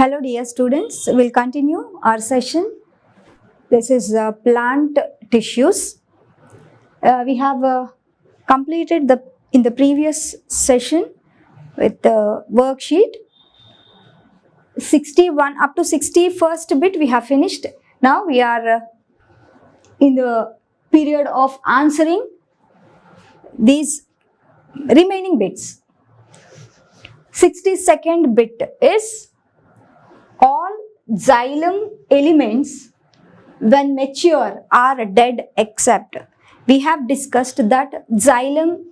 Hello dear students, we'll continue our session. This is plant tissues. We have completed in the previous session with the worksheet 61 up to 61st bit we have finished. Now we are in the period of answering these remaining bits. 62nd bit is all xylem elements when mature are dead except. We have discussed that xylem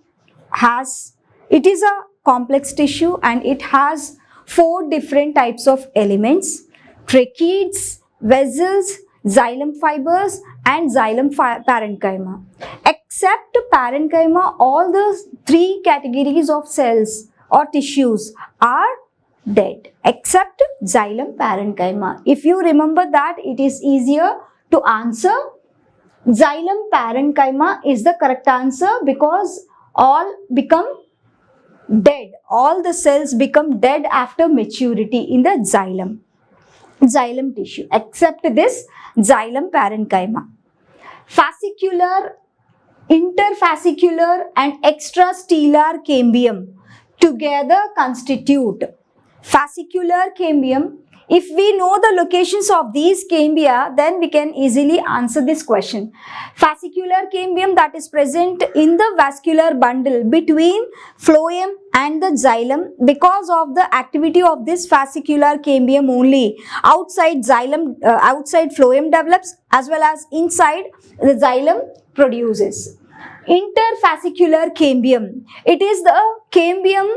it is a complex tissue and it has 4 different types of elements: tracheids, vessels, xylem fibers and xylem parenchyma. Except parenchyma, all the 3 categories of cells or tissues are dead except xylem parenchyma. If you remember that, it is easier to answer. Xylem parenchyma is the correct answer because all become dead. All the cells become dead after maturity in the xylem tissue except this xylem parenchyma. Fascicular, interfascicular and extrastellar cambium together constitute fascicular cambium. If we know the locations of these cambia, then we can easily answer this question. Fascicular cambium that is present in the vascular bundle between phloem and the xylem. Because of the activity of this fascicular cambium only, outside phloem develops as well as inside the xylem produces. Interfascicular cambium. It is the cambium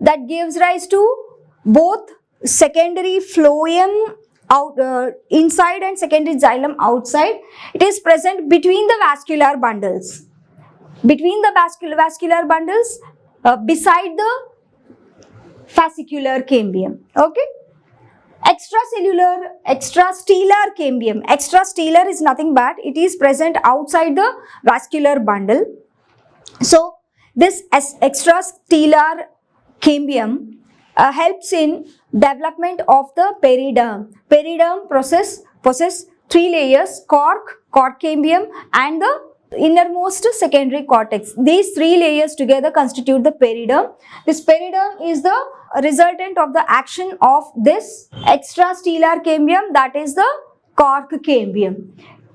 that gives rise to both secondary phloem inside and secondary xylem outside. It is present between the vascular bundles. Beside the fascicular cambium. Okay. Extrastellar cambium. Extrastellar is nothing but it is present outside the vascular bundle. So this extrastellar cambium helps in development of the periderm. Periderm possess 3 layers: cork cambium and the innermost secondary cortex. These 3 layers together constitute the periderm. This periderm is the resultant of the action of this extrastellar cambium, that is the cork cambium.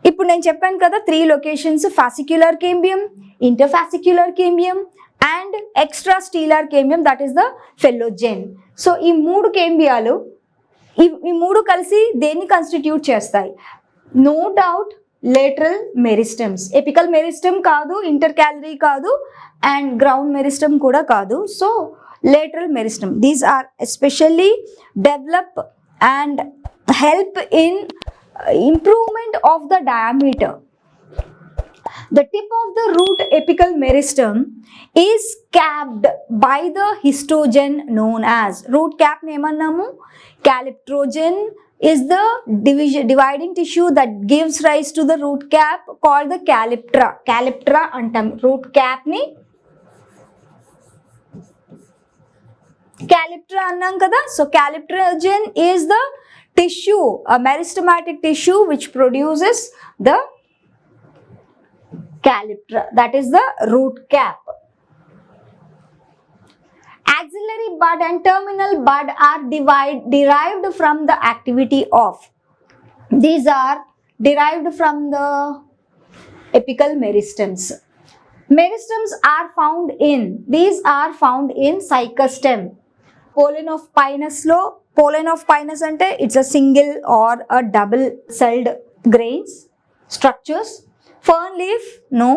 ఇప్పుడు నేను చెప్పాను కదా 3 locations: fascicular cambium, interfascicular cambium and extrastellar cambium, that is the phloem. So ఈ 3 cambiaలు ఈ 3 కలిసి దేన్ని constitute చేస్తాయి? No doubt lateral meristems. Apical meristem కాదు, ఇంటర్కాలరీ కాదు అండ్ గ్రౌండ్ మెరిస్టమ్ కూడా కాదు. So lateral meristem, these are especially develop and help in improvement of the diameter. The tip of the root apical meristem is capped by the histogen known as root cap nemanamu. Calyptrogen is the dividing tissue that gives rise to the root cap called the calyptra. Calyptra antam root cap ni calyptra annam kada. So calyptrogen is the tissue, a meristematic tissue which produces the calyptra, that is the root cap. Axillary bud and terminal bud are derived from the activity of. These are derived from the apical meristems. Meristems are found in cycostem. Pollen of Pinus ante it's a single or a double celled grains structures. Fern leaf, no,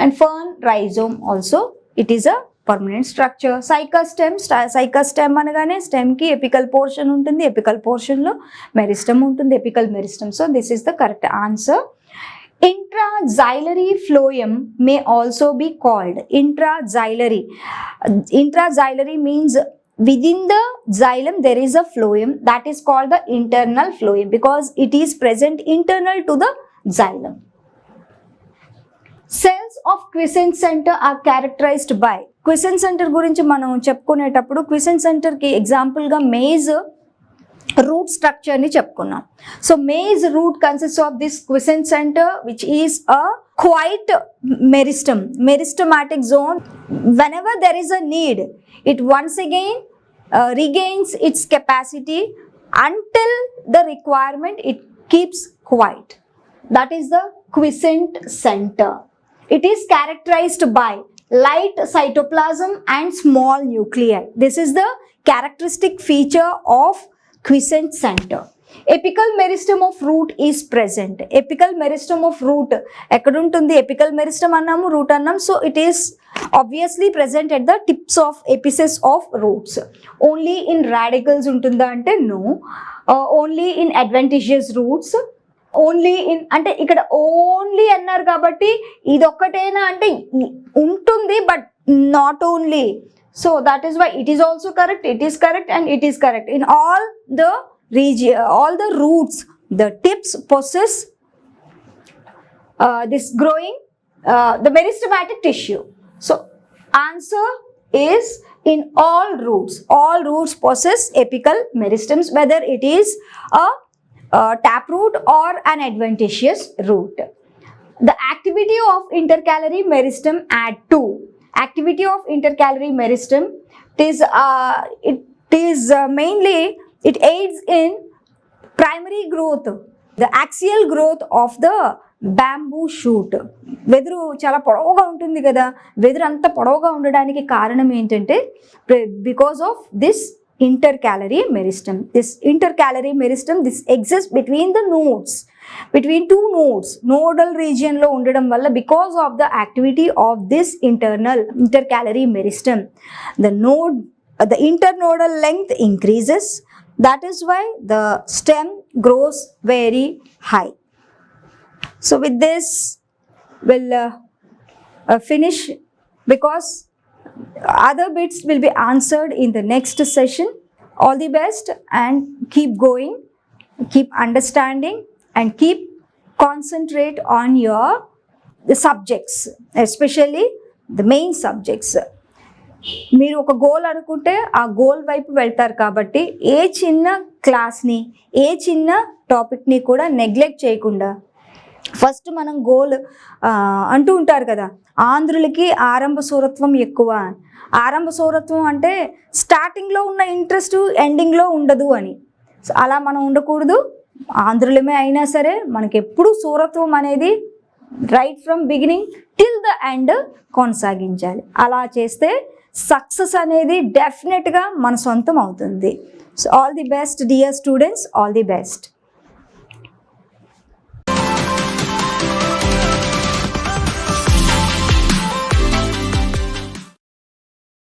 and fern rhizome also, it is a permanent structure. Cycostem అనగానే stem ki apical portion ఉంటుంది, apical portion లో meristem ఉంటుంది, apical meristem. So this is the correct answer. Intraxillary phloem may also be called intraxillary. Intraxillary means within the xylem there is a phloem, that is called the internal phloem because it is present internal to the xylem. Cells of quiescent center are characterized by. Quiescent center గురించి మనం చెప్పుకునేటప్పుడు quiescent center కి example గా maze root structure ni చెప్పుకున్నాం. So maize root consists of this quiescent center, which is a quiet meristem, meristematic zone. Whenever there is a need, it once again regains its capacity until the requirement, it keeps quiet. That is the quiescent center. It is characterized by light cytoplasm and small nuclei. This is the characteristic feature of quiescent center. Apical meristem of root is present. Apical meristem of root ekkada untundi? Apical meristem annamu, root annam. So it is obviously present at the tips of apices of roots. Only in radicals untunda ante no. Only in adventitious roots. Only in అంటే ఇక్కడ only అన్నారు కాబట్టి ఇది ఒక్కటేనా అంటే ఉంటుంది, but not only. So that is why it is also correct, it is correct and it is correct. In all the region, all the roots, the tips possess this growing the meristematic tissue. So answer is in all roots possess apical meristems, whether it is a taproot or an adventitious root. The activity of intercalary meristem add to. Activity of intercalary meristem it is mainly it aids in primary growth, the axial growth of the bamboo shoot. వెదురు చాలా పొడవుగా ఉంటుంది కదా, వెదురు అంత పొడవుగా ఉండడానికి కారణం ఏంటంటే because of this intercalary meristem. This intercalary meristem, this exists between the nodes, between two nodes, nodal region lo undadam valla, because of the activity of this intercalary meristem, the internodal length increases. That is why the stem grows very high. So with this we'll finish, because other bits will be answered in the next session. All the best, and keep going, keep understanding, and keep concentrate on your the subjects, especially the main subjects. మీరు ఒక goal అనుకుంటే ఆ goal వైపు వెళ్తారు కాబట్టి ఏ చిన్న క్లాస్ని, ఏ చిన్న టాపిక్ని కూడా నెగ్లెక్ట్ చేయకుండా ఫస్ట్ మనం గోల్ అంటూ ఉంటారు కదా, ఆంధ్రులకి ఆరంభ సూరత్వం ఎక్కువ. ఆరంభ సూరత్వం అంటే స్టార్టింగ్లో ఉన్న ఇంట్రెస్ట్ ఎండింగ్లో ఉండదు అని. అలా మనం ఉండకూడదు. ఆంధ్రులమే అయినా సరే మనకి ఎప్పుడు సూరత్వం అనేది right from beginning till the end కొనసాగించాలి. అలా చేస్తే సక్సెస్ అనేది డెఫినెట్గా మన సొంతం అవుతుంది. So all the best dear students, all the best.